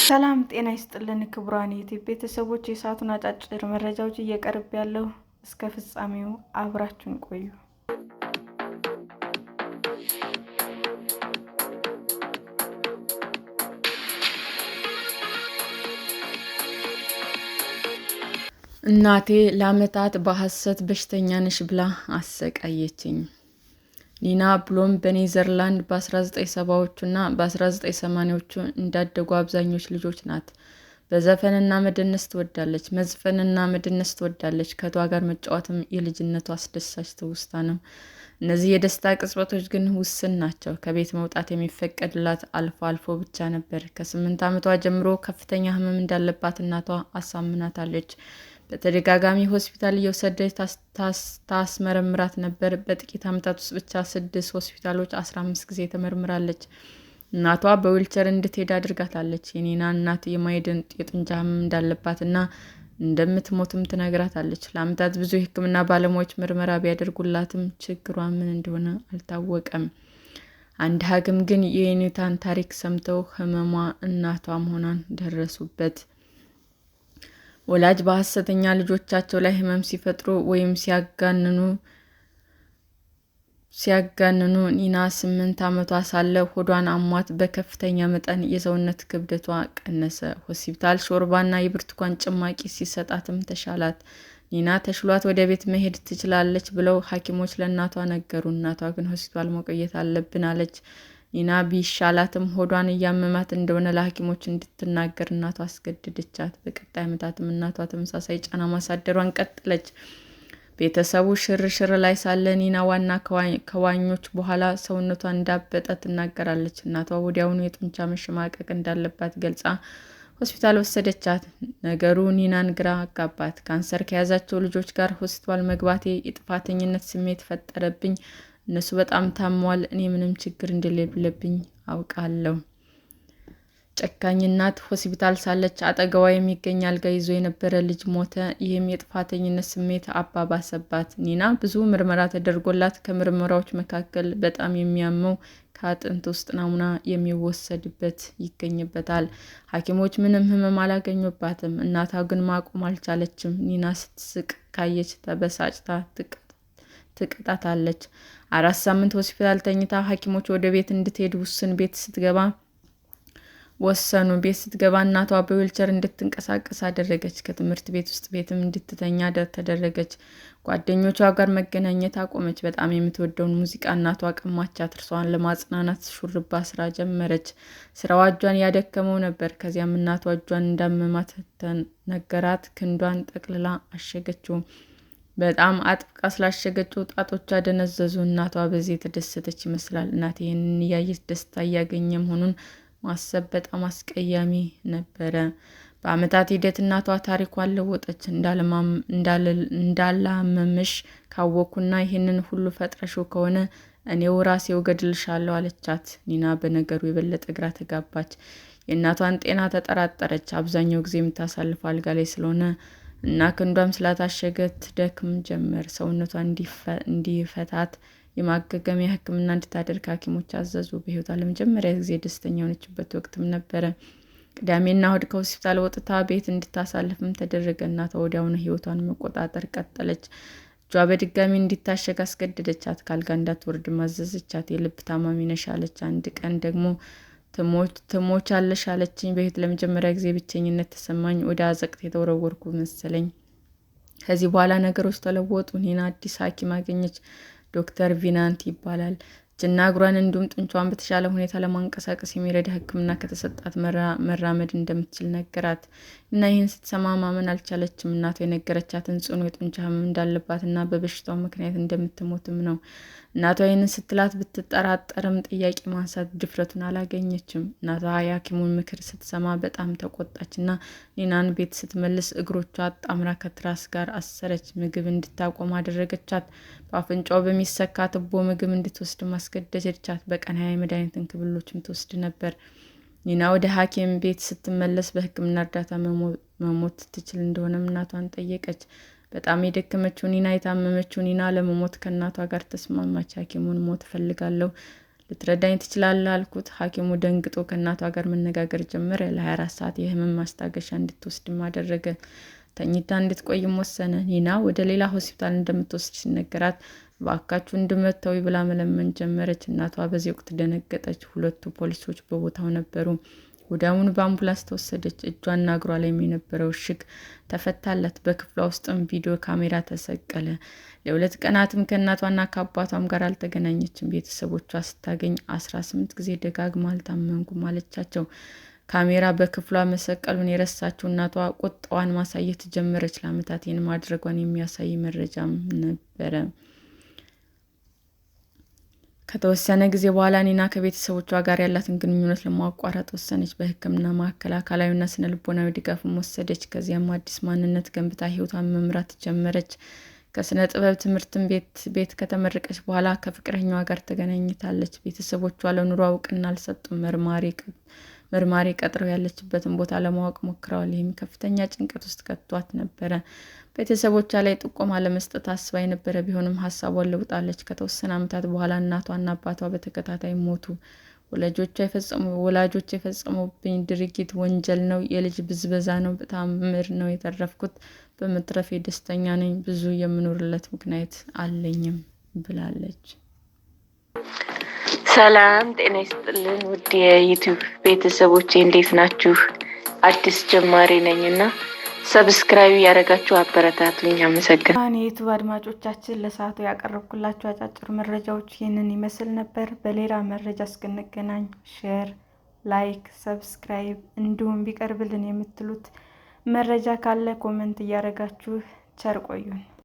ሰላም ጤና ይስጥልን ክቡራን የዩቲዩብ ቤተሰቦች፣ የሰዓቱን አጫጭር መረጃዎች እየቀርብ ያለው እስከ ፍጻሜው አብራችሁን ቆዩ። እናቴ ለዓመታት በሐሰት በሽተኛ ነሽ ብላ አሰቃየችኝ። ኒና ብሎም በኔዘርላንድ በ1970ዎቹ እና በ1980ዎቹ እንዳደጉ አብዛኞቹ ልጆች ናት። በዘፈንና መደነስ ትወዳለች። መዝፈንና መደነስ ትወዳለች። ከቷ ጋር መጫወትም የልጅነቷ አስደሳች ትውስታ ነው። እነዚህ የደስታ ቅጽበቶች ግን ውስን ናቸው። ከቤት መውጣት የሚፈቀድላት አልፎ አልፎ ብቻ ነበር። ከ8 ዓመቷ ጀምሮ ከፍተኛ ሕመም እንዳለባት እናቷ አሳምናታለች። በተደጋጋሚ ሆስፒታል እየወሰደች ታስመረምራት ነበር። በጥቂት ዓመታት ውስጥ ብቻ 6 ሆስፒታሎች 15 ጊዜ ተመርምራለች። እናቷ በዊልቸር እንድትሄድ አድርጋታለች። የኒና እናት የማይድን የጡንቻ ሕመም እንዳለባትና እንደምትሞትም ትነግራታለች። ለዓመታት ብዙ የሕክምና ባለሙያዎች ምርመራ ቢያደርጉላትም ችግሯ ምን እንደሆነ አልታወቀም። አንድ ሐኪም ግን የኒናን ታሪክ ሰምተው ሕመሟ እናቷ መሆኗን ደረሱበት። ወላጅ በሐሰተኛ ልጆቻቸው ላይ ሕመም ሲፈጥሩ ወይም ሲያጋንኑ ኒና 8 ዓመቷ ሳለ ሆዷን አሟት በከፍተኛ መጠን የሰውነት ክብደቷ ቀነሰ። ሆስፒታል ሾርባና የብርቱካን ጭማቂ ሲሰጣትም ተሻላት። ኒና ተሽሏት ወደ ቤት መሄድ ትችላለች ብለው ሐኪሞች ለእናቷ ነገሩ። እናቷ ግን ሆስፒታል መቆየት አለብን አለች። ኒና ቢሻላትም ሆዷን እያመማት እንደሆነ ለሐኪሞች እንድትናገር እናቷ አስገደደቻት። በቀጣይ ዓመታትም እናቷ ተመሳሳይ ጫና ማሳደሯን ቀጠለች። ቤተሰቡ ሽርሽር ላይ ሳለ ኒና ዋና ከዋኞች በኋላ ሰውነቷ እንዳበጠ ትናገራለች። እናቷ ወዲያውኑ የጡንቻ መሸማቀቅ እንዳለባት ገልጻ ሆስፒታል ወሰደቻት። ነገሩ ኒናን ግራ አጋባት። ካንሰር ከያዛቸው ልጆች ጋር ሆስፒታል መግባቴ የጥፋተኝነት ስሜት ፈጠረብኝ። እነሱ በጣም ታመዋል። እኔ ምንም ችግር እንደሌለብኝ አውቃለሁ። ጨካኝ እናት ሆስፒታል ሳለች አጠገቧ የሚገኝ አልጋ ይዞ የነበረ ልጅ ሞተ። ይህም የጥፋተኝነት ስሜት አባባሰባት። ኒና ብዙ ምርመራ ተደርጎላት ከምርመራዎች መካከል በጣም የሚያመው ከአጥንት ውስጥ ናሙና የሚወሰድበት ይገኝበታል። ሐኪሞች ምንም ሕመም አላገኙባትም። እናቷ ግን ማቆም አልቻለችም። ኒና ስትስቅ ካየች ተበሳጭታ ትቀጣታለች። 4 ሳምንት ሆስፒታል ተኝታ ሐኪሞች ወደ ቤት እንድትሄድ ወሰኑ። ቤት ስትገባ እናቷ በዊልቸር እንድትንቀሳቀስ አደረገች። ከትምህርት ቤት ውስጥ ቤትም እንድትተኛ ተደረገች። ጓደኞቿ ጋር መገናኘት አቆመች። በጣም የምትወደውን ሙዚቃ እናቷ ቀማቻት። እርሷን ለማጽናናት ሹርባ ስራ ጀመረች። ስራዋ እጇን ያደከመው ነበር። ከዚያም እናቷ እጇን እንዳመማት ተነገራት። ክንዷን ጠቅልላ አሸገችው። በጣም አጥብቃ ስላሸገችው ጣቶቿ ደነዘዙ። እናቷ በዚህ የተደሰተች ይመስላል። እናት ይህንን እያየች ደስታ እያገኘ መሆኑን ማሰብ በጣም አስቀያሚ ነበረ። በዓመታት ሂደት እናቷ ታሪኳን ለወጠች። እንዳላመምሽ ካወቅኩና ይህንን ሁሉ ፈጥረሽው ከሆነ እኔው ራሴው ገድልሻለሁ አለቻት። ኒና በነገሩ የበለጠ ግራ ተጋባች። የእናቷን ጤና ተጠራጠረች። አብዛኛው ጊዜ የምታሳልፈው አልጋ ላይ ስለሆነ እና ክንዷም ስላታሸገ ትደክም ጀመር። ሰውነቷ እንዲፈታት የማገገሚያ ሕክምና እንድታደርግ ሐኪሞች አዘዙ። በሕይወቷ ለመጀመሪያ ጊዜ ደስተኛ የሆነችበት ወቅትም ነበረ። ቅዳሜና እሁድ ከሆስፒታል ወጥታ ቤት እንድታሳልፍም ተደረገ። እናቷ ወዲያውኑ ሕይወቷን መቆጣጠር ቀጠለች። እጇ በድጋሚ እንዲታሸግ አስገደደቻት። ከአልጋ እንዳትወርድ ማዘዘቻት። የልብ ታማሚ ነሽ አለች። አንድ ቀን ደግሞ ትሞቻለሽ አለችኝ። በሕይወት ለመጀመሪያ ጊዜ ብቸኝነት ተሰማኝ። ወደ አዘቅት የተወረወርኩ መሰለኝ። ከዚህ በኋላ ነገሮች ተለወጡ። ኒና አዲስ ሐኪም አገኘች። ዶክተር ቪናንት ይባላል። እጅና እግሯን እንዲሁም ጡንቻዋን በተሻለ ሁኔታ ለማንቀሳቀስ የሚረዳ ሕክምና ከተሰጣት መራመድ እንደምትችል ነገራት እና ይህን ስትሰማ ማመን አልቻለችም። እናቷ የነገረቻትን ጽኑ የጡንቻ ሕመም እንዳለባትና በበሽታው ምክንያት እንደምትሞትም ነው። እናቷ ይህንን ስትላት ብትጠራጠርም ጥያቄ ማንሳት ድፍረቱን አላገኘችም። እናቷ የሐኪሙን ምክር ስትሰማ በጣም ተቆጣችና ኒናን ቤት ስትመልስ እግሮቿ አጣምራ ከትራስ ጋር አሰረች። ምግብ እንድታቆም አደረገቻት። በአፍንጫው በሚሰካ ትቦ ምግብ እንድትወስድ ማስገደደቻት። በቀን 20 የመድኃኒት እንክብሎችም ትወስድ ነበር። ኒና ወደ ሐኪም ቤት ስትመለስ በሕክምና እርዳታ መሞት ትችል እንደሆነም እናቷን ጠየቀች። በጣም የደከመችው ኒና የታመመችው ኒና ለመሞት ከእናቷ ጋር ተስማማች። ሐኪሙን ሞት እፈልጋለሁ፣ ልትረዳኝ ትችላለህ አልኩት። ሐኪሙ ደንግጦ ከእናቷ ጋር መነጋገር ጀመረ። ለ24 ሰዓት የህመም ማስታገሻ እንድትወስድም አደረገ። ተኝታ እንድትቆይም ወሰነ። ኒና ወደ ሌላ ሆስፒታል እንደምትወስድ ሲነገራት በአካችሁ እንድመተው ብላ መለመን ጀመረች። እናቷ በዚህ ወቅት ደነገጠች። ሁለቱ ፖሊሶች በቦታው ነበሩ። ወዲያውኑ በአምቡላንስ ተወሰደች። እጇና እግሯ ላይ የነበረው እሽግ ተፈታላት። በክፍሏ ውስጥም ቪዲዮ ካሜራ ተሰቀለ። ለ2 ቀናትም ከእናቷና ከአባቷም ጋር አልተገናኘችም። ቤተሰቦቿ ስታገኝ 18 ጊዜ ደጋግማ አልታመንኩም አለቻቸው። ካሜራ በክፍሏ መሰቀሉን የረሳችው እናቷ ቁጣዋን ማሳየት ጀመረች። ለዓመታት ይህን ማድረጓን የሚያሳይ መረጃም ነበረ። ከተወሰነ ጊዜ በኋላ ኒና ከቤተሰቦቿ ጋር ያላትን ግንኙነት ለማቋረጥ ወሰነች። በሕክምና ማዕከል አካላዊና ስነ ልቦናዊ ድጋፍም ወሰደች። ከዚያም አዲስ ማንነት ገንብታ ሕይወቷን መምራት ጀመረች። ከስነ ጥበብ ትምህርትም ቤት ከተመረቀች በኋላ ከፍቅረኛዋ ጋር ተገናኝታለች። ቤተሰቦቿ ለኑሮ እውቅና አልሰጡም። መርማሪ ቀጥረው ያለችበትን ቦታ ለማወቅ ሞክረዋል። ይህም ከፍተኛ ጭንቀት ውስጥ ከቷት ነበረ። ቤተሰቦቿ ላይ ጥቆማ ለመስጠት አስባ የነበረ ቢሆንም ሀሳቧን ለውጣለች። ከተወሰነ ዓመታት በኋላ እናቷና አባቷ በተከታታይ ሞቱ። ወላጆች የፈጸሙብኝ ድርጊት ወንጀል ነው፣ የልጅ ብዝበዛ ነው። በተአምር ነው የተረፍኩት። በመትረፌ ደስተኛ ነኝ። ብዙ የምኖርለት ምክንያት አለኝም ብላለች። ሰላም ጤና ይስጥልን ውድ የዩቲዩብ ቤተሰቦቼ እንዴት ናችሁ? አዲስ ጀማሪ ነኝና ሰብስክራይብ ያደረጋችሁ አበረታቱኝ። አመሰግናለሁ። የዩቲዩብ አድማጮቻችን ለሰዓቱ ያቀረብኩላችሁ አጫጭር መረጃዎች ይህንን ይመስል ነበር። በሌላ መረጃ እስክንገናኝ ሼር፣ ላይክ፣ ሰብስክራይብ እንዲሁም ቢቀርብልን የምትሉት መረጃ ካለ ኮሜንት እያደረጋችሁ ቸር ቆዩን።